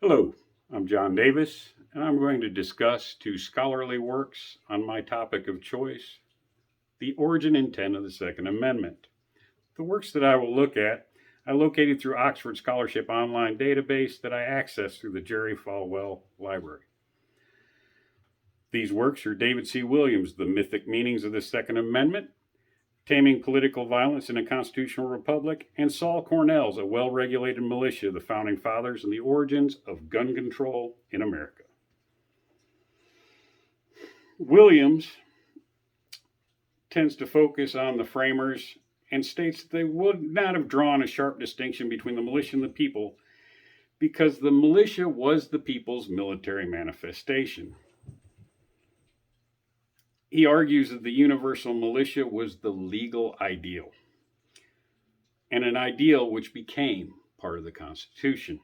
Hello, I'm John Davis, and I'm going to discuss two scholarly works on my topic of choice, the origin and intent of the Second Amendment. The works that I will look at, I located through Oxford Scholarship online database that I accessed through the Jerry Falwell Library. These works are David C. Williams' The Mythic Meanings of the Second Amendment, Taming Political Violence in a Constitutional Republic, and Saul Cornell's A Well-Regulated Militia, the Founding Fathers and the Origins of Gun Control in America. Williams tends to focus on the framers and states that they would not have drawn a sharp distinction between the militia and the people because the militia was the people's military manifestation. He argues that the universal militia was the legal ideal, and an ideal which became part of the Constitution.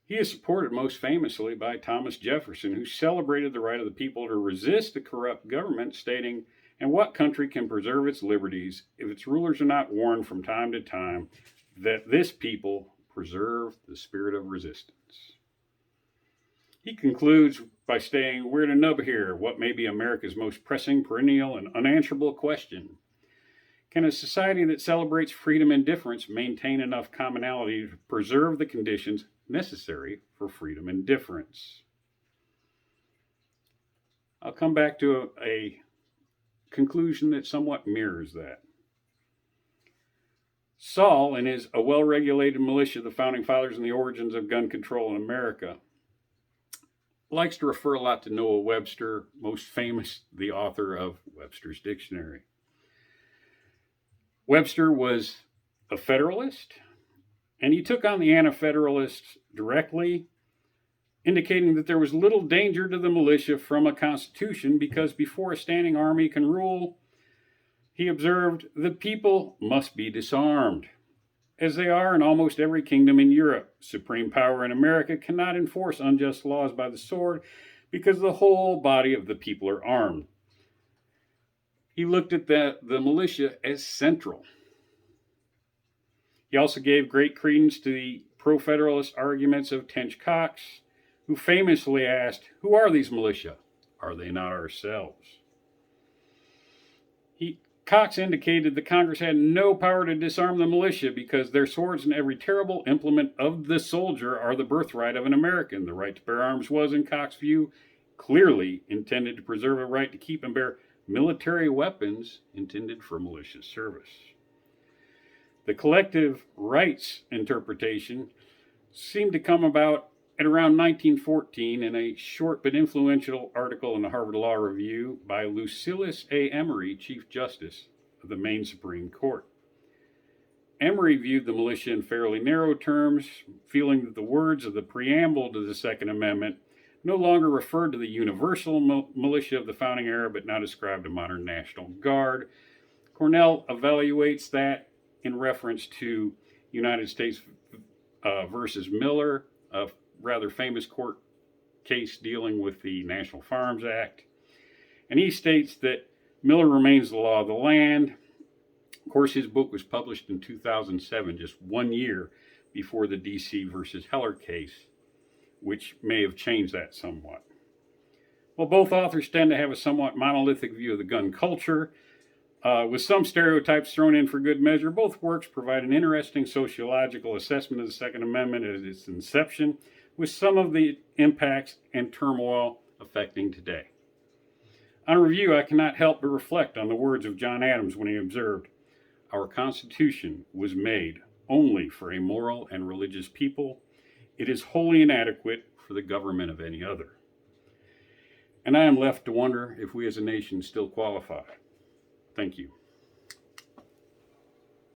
He is supported most famously by Thomas Jefferson, who celebrated the right of the people to resist a corrupt government, stating, "And what country can preserve its liberties if its rulers are not warned from time to time that this people preserve the spirit of resistance?" He concludes by saying, "We're at a nub here, what may be America's most pressing, perennial, and unanswerable question. Can a society that celebrates freedom and difference maintain enough commonality to preserve the conditions necessary for freedom and difference?" I'll come back to a conclusion that somewhat mirrors that. Saul, in his A Well-Regulated Militia, the Founding Fathers and the Origins of Gun Control in America, likes to refer a lot to Noah Webster, most famous, the author of Webster's Dictionary. Webster was a Federalist, and he took on the Anti-Federalists directly, indicating that there was little danger to the militia from a constitution because before a standing army can rule, he observed, the people must be disarmed. As they are in almost every kingdom in Europe, supreme power in America cannot enforce unjust laws by the sword because the whole body of the people are armed. He looked at the militia as central. He also gave great credence to the pro-federalist arguments of Tench Coxe, who famously asked, "Who are these militia? Are they not ourselves?" Coxe indicated that Congress had no power to disarm the militia because their swords and every terrible implement of the soldier are the birthright of an American. The right to bear arms was, in Coxe's view, clearly intended to preserve a right to keep and bear military weapons intended for militia service. The collective rights interpretation seemed to come about at around 1914 in a short but influential article in the Harvard Law Review by Lucilius A. Emery, Chief Justice of the Maine Supreme Court. Emery viewed the militia in fairly narrow terms, feeling that the words of the preamble to the Second Amendment no longer referred to the universal militia of the founding era, but now described a modern National Guard. Cornell evaluates that in reference to United States versus Miller, a rather famous court case dealing with the National Farms Act. And he states that Miller remains the law of the land. Of course, his book was published in 2007, just 1 year before the DC versus Heller case, which may have changed that somewhat. Well, both authors tend to have a somewhat monolithic view of the gun culture, with some stereotypes thrown in for good measure. Both works provide an interesting sociological assessment of the Second Amendment at its inception, with some of the impacts and turmoil affecting today. On review, I cannot help but reflect on the words of John Adams when he observed, "Our Constitution was made only for a moral and religious people. It is wholly inadequate for the government of any other." And I am left to wonder if we as a nation still qualify. Thank you.